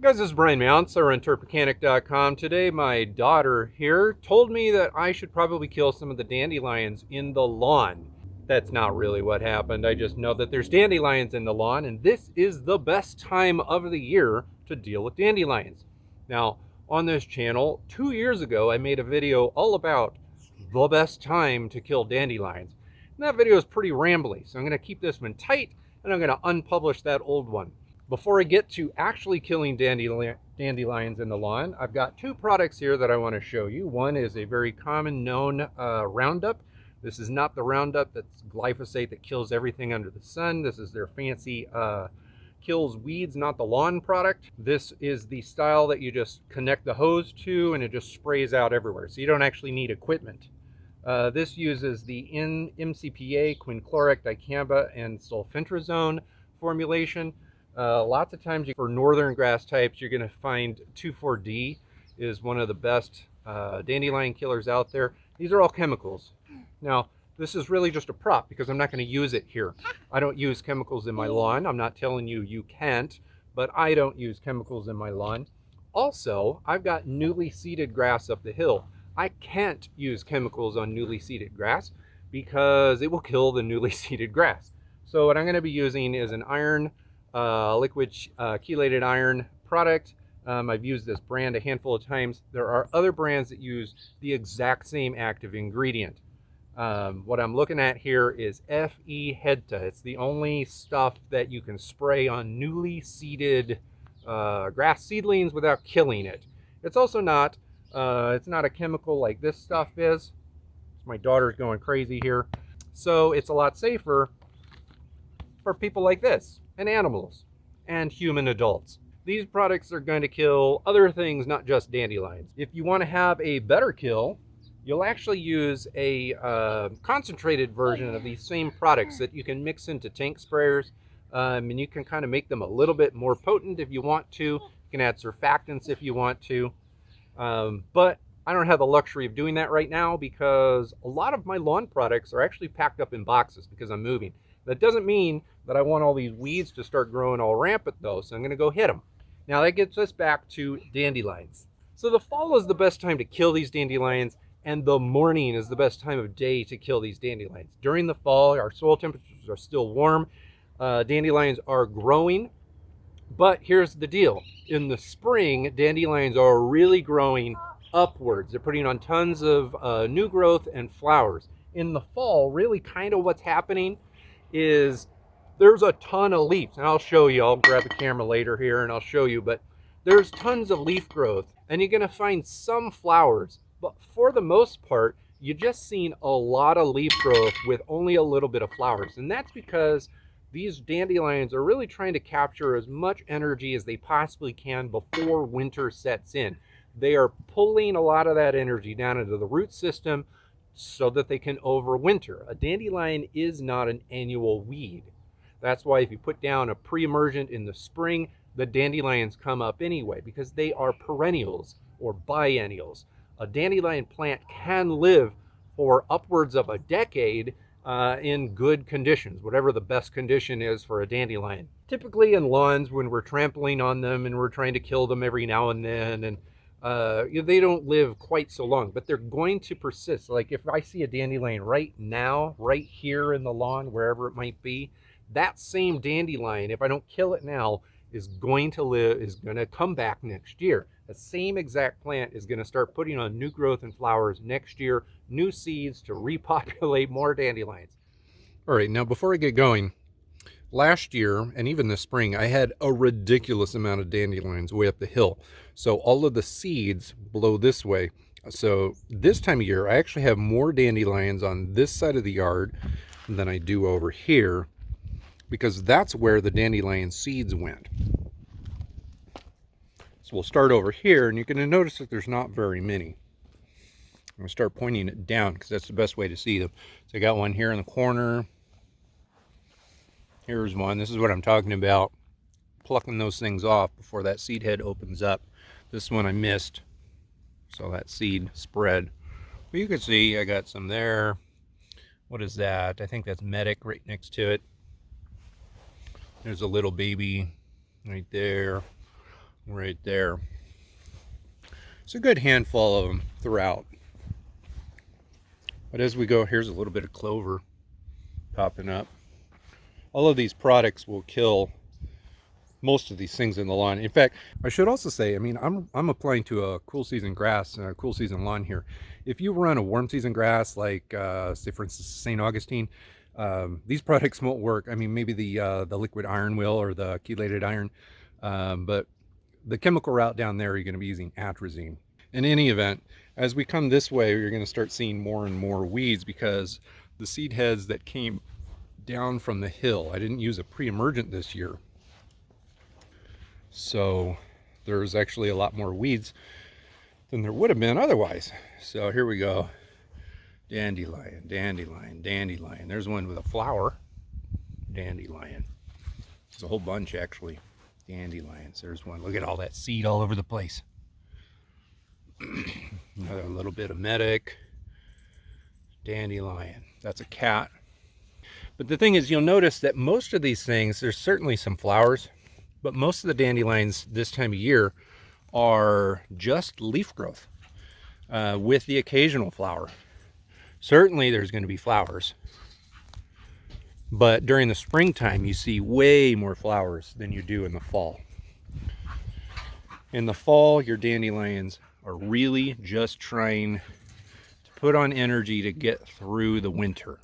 Guys, this is Brian Mounts, rentermechanic.com. Today, my daughter here told me that I should probably kill some of the dandelions in the lawn. That's not really what happened. I just know that there's dandelions in the lawn, and this is the best time of the year to deal with dandelions. Now, on this channel, 2 years ago, I made a video all about the best time to kill dandelions. And that video is pretty rambly, so I'm going to keep this one tight, and I'm going to unpublish that old one. Before I get to actually killing dandelions in the lawn, I've got two products here that I want to show you. One is a very common known Roundup. This is not the Roundup that's glyphosate that kills everything under the sun. This is their fancy kills weeds, not the lawn product. This is the style that you just connect the hose to and it just sprays out everywhere. So you don't actually need equipment. This uses the MCPA, quinclorac, dicamba, and sulfentrazone formulation. Lots of times for northern grass types, you're going to find 2,4-D is one of the best dandelion killers out there. These are all chemicals. Now, this is really just a prop because I'm not going to use it here. I don't use chemicals in my lawn. I'm not telling you you can't, but I don't use chemicals in my lawn. Also, I've got newly seeded grass up the hill. I can't use chemicals on newly seeded grass because it will kill the newly seeded grass. So what I'm going to be using is an iron liquid chelated iron product. I've used this brand a handful of times. There are other brands that use the exact same active ingredient. What I'm looking at here is Fe Hecta. It's the only stuff that you can spray on newly seeded grass seedlings without killing it. It's also not, it's not a chemical like this stuff is. My daughter's going crazy here. So it's a lot safer for people like this, and animals, and human adults. These products are going to kill other things, not just dandelions. If you want to have a better kill, you'll actually use a concentrated version of these same products that you can mix into tank sprayers, and you can kind of make them a little bit more potent if you want to. You can add surfactants if you want to, but I don't have the luxury of doing that right now because a lot of my lawn products are actually packed up in boxes because I'm moving. That doesn't mean that I want all these weeds to start growing all rampant though, so I'm going to go hit them. Now that gets us back to dandelions. So the fall is the best time to kill these dandelions, and the morning is the best time of day to kill these dandelions. During the fall, our soil temperatures are still warm. Dandelions are growing, but here's the deal. In the spring, dandelions are really growing upwards. They're putting on tons of new growth and flowers. In the fall, really kind of what's happening is there's a ton of leaves, and I'll show you. I'll grab a camera later here and I'll show you, but there's tons of leaf growth, and you're going to find some flowers, but for the most part, you're just seeing a lot of leaf growth with only a little bit of flowers, and that's because these dandelions are really trying to capture as much energy as they possibly can before winter sets in. They are pulling a lot of that energy down into the root system so that they can overwinter. A dandelion is not an annual weed. That's why if you put down a pre-emergent in the spring, the dandelions come up anyway because they are perennials or biennials. A dandelion plant can live for upwards of a decade in good conditions, whatever the best condition is for a dandelion. Typically in lawns, when we're trampling on them and we're trying to kill them every now and then, and they don't live quite so long, but they're going to persist. Like if I see a dandelion right now, right here in the lawn, wherever it might be, that same dandelion, if I don't kill it now, is going to live, is going to come back next year. The same exact plant is going to start putting on new growth and flowers next year, new seeds to repopulate more dandelions. All right, now before I get going, last year, and even this spring, I had a ridiculous amount of dandelions way up the hill. So all of the seeds blow this way. So this time of year, I actually have more dandelions on this side of the yard than I do over here, because that's where the dandelion seeds went. So we'll start over here, and you're going to notice that there's not very many. I'm going to start pointing it down because that's the best way to see them. So I got one here in the corner. Here's one. This is what I'm talking about, plucking those things off before that seed head opens up. This one I missed, so that seed spread. But you can see I got some there. What is that? I think that's medic right next to it. There's a little baby right there. right there. It's a good handful of them throughout. But as we go, here's a little bit of clover popping up. All of these products will kill most of these things in the lawn. In fact, I should also say, I mean, I'm applying to a cool season grass and a cool season lawn here. If you run a warm season grass, like say for instance St. Augustine, these products won't work. I mean, maybe the liquid iron will, or the chelated iron, but the chemical route down there, you're going to be using atrazine. In any event, as we come this way, you're going to start seeing more and more weeds because the seed heads that came down from the hill, I didn't use a pre-emergent this year, so there's actually a lot more weeds than there would have been otherwise. So here we go. Dandelion, dandelion, dandelion. There's one with a flower. Dandelion. There's a whole bunch actually. Dandelions. There's one. Look at all that seed all over the place. Another little bit of medic. Dandelion. That's a cat. But the thing is, you'll notice that most of these things, there's certainly some flowers, but most of the dandelions this time of year are just leaf growth with the occasional flower. Certainly there's going to be flowers, but during the springtime you see way more flowers than you do in the fall. In the fall, your dandelions are really just trying to put on energy to get through the winter.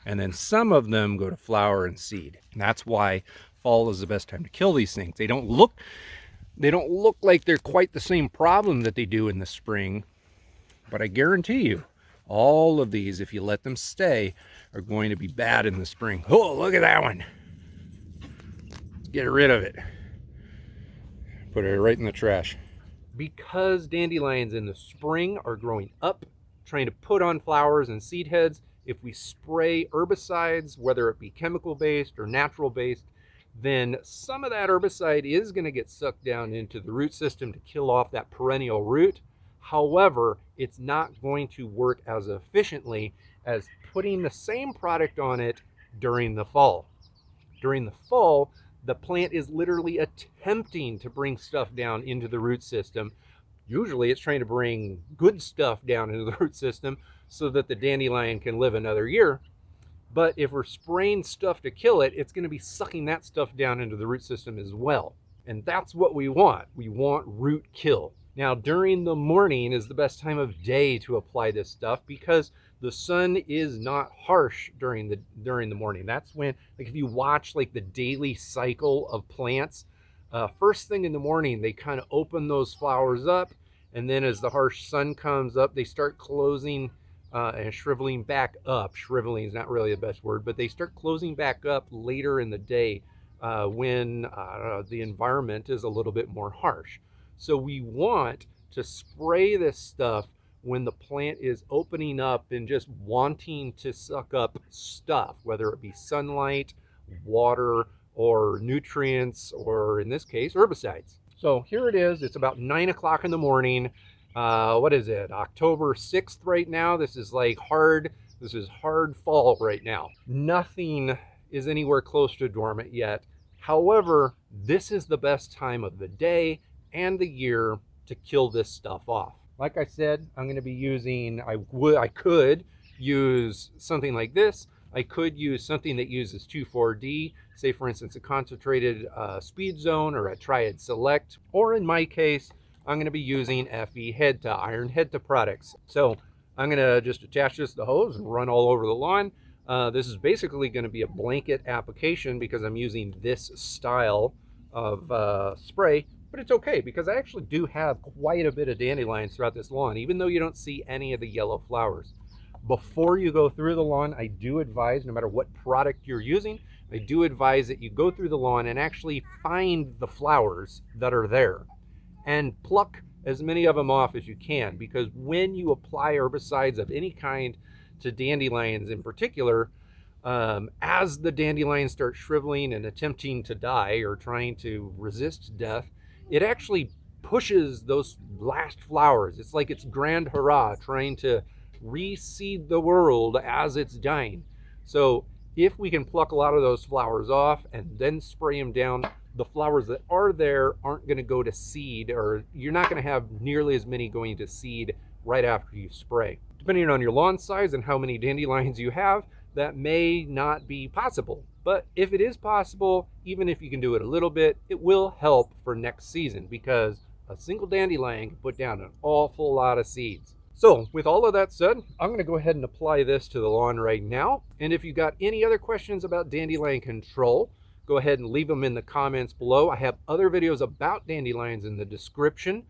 And then some of them go to flower and seed. And that's why fall is the best time to kill these things. They don't look like they're quite the same problem that they do in the spring, but I guarantee you, all of these, if you let them stay, are going to be bad in the spring. Oh, look at that one. Let's get rid of it. Put it right in the trash. Because dandelions in the spring are growing up, trying to put on flowers and seed heads, if we spray herbicides, whether it be chemical-based or natural-based, then some of that herbicide is going to get sucked down into the root system to kill off that perennial root. However, it's not going to work as efficiently as putting the same product on it during the fall. During the fall, the plant is literally attempting to bring stuff down into the root system. Usually it's trying to bring good stuff down into the root system so that the dandelion can live another year. But if we're spraying stuff to kill it, it's going to be sucking that stuff down into the root system as well. And that's what we want. We want root kill. Now, during the morning is the best time of day to apply this stuff because the sun is not harsh during the morning. That's when, like, if you watch like the daily cycle of plants, first thing in the morning, they kind of open those flowers up. And then as the harsh sun comes up, they start closing and shriveling back up. Shriveling is not really the best word, but they start closing back up later in the day when the environment is a little bit more harsh. So we want to spray this stuff when the plant is opening up and just wanting to suck up stuff, whether it be sunlight, water, or nutrients, or in this case, herbicides. So here it is. It's about 9 o'clock in the morning. What is it? October 6th right now. This is hard fall right now. Nothing is anywhere close to dormant yet. However, this is the best time of the day and the year to kill this stuff off. Like I said, I'm going to be using, I could use something like this. I could use something that uses 2,4-D, say for instance a concentrated speed zone or a triad select, or in my case, I'm going to be using FE Heta, iron Heta products. So I'm going to just attach this to the hose and run all over the lawn. This is basically going to be a blanket application because I'm using this style of spray, but it's okay because I actually do have quite a bit of dandelions throughout this lawn, even though you don't see any of the yellow flowers. Before you go through the lawn, I do advise, no matter what product you're using, I do advise that you go through the lawn and actually find the flowers that are there and pluck as many of them off as you can, because when you apply herbicides of any kind to dandelions in particular, as the dandelions start shriveling and attempting to die or trying to resist death, it actually pushes those last flowers. It's like it's grand hurrah trying to reseed the world as it's dying. So if we can pluck a lot of those flowers off and then spray them down, the flowers that are there aren't going to go to seed, or you're not going to have nearly as many going to seed right after you spray. Depending on your lawn size and how many dandelions you have, that may not be possible. But if it is possible, even if you can do it a little bit, it will help for next season, because a single dandelion can put down an awful lot of seeds. So with all of that said, I'm going to go ahead and apply this to the lawn right now. And if you got any other questions about dandelion control, go ahead and leave them in the comments below. I have other videos about dandelions in the description,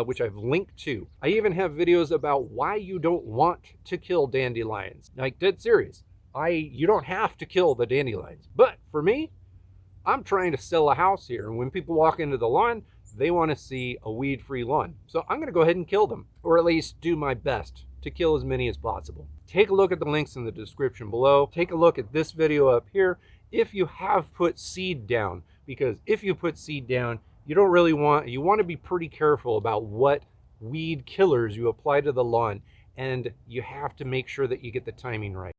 which I've linked to. I even have videos about why you don't want to kill dandelions. Like, dead serious. You don't have to kill the dandelions. But for me, I'm trying to sell a house here. And when people walk into the lawn, they want to see a weed-free lawn. So I'm going to go ahead and kill them, or at least do my best to kill as many as possible. Take a look at the links in the description below. Take a look at this video up here if you have put seed down, because if you put seed down, you want to be pretty careful about what weed killers you apply to the lawn, and you have to make sure that you get the timing right.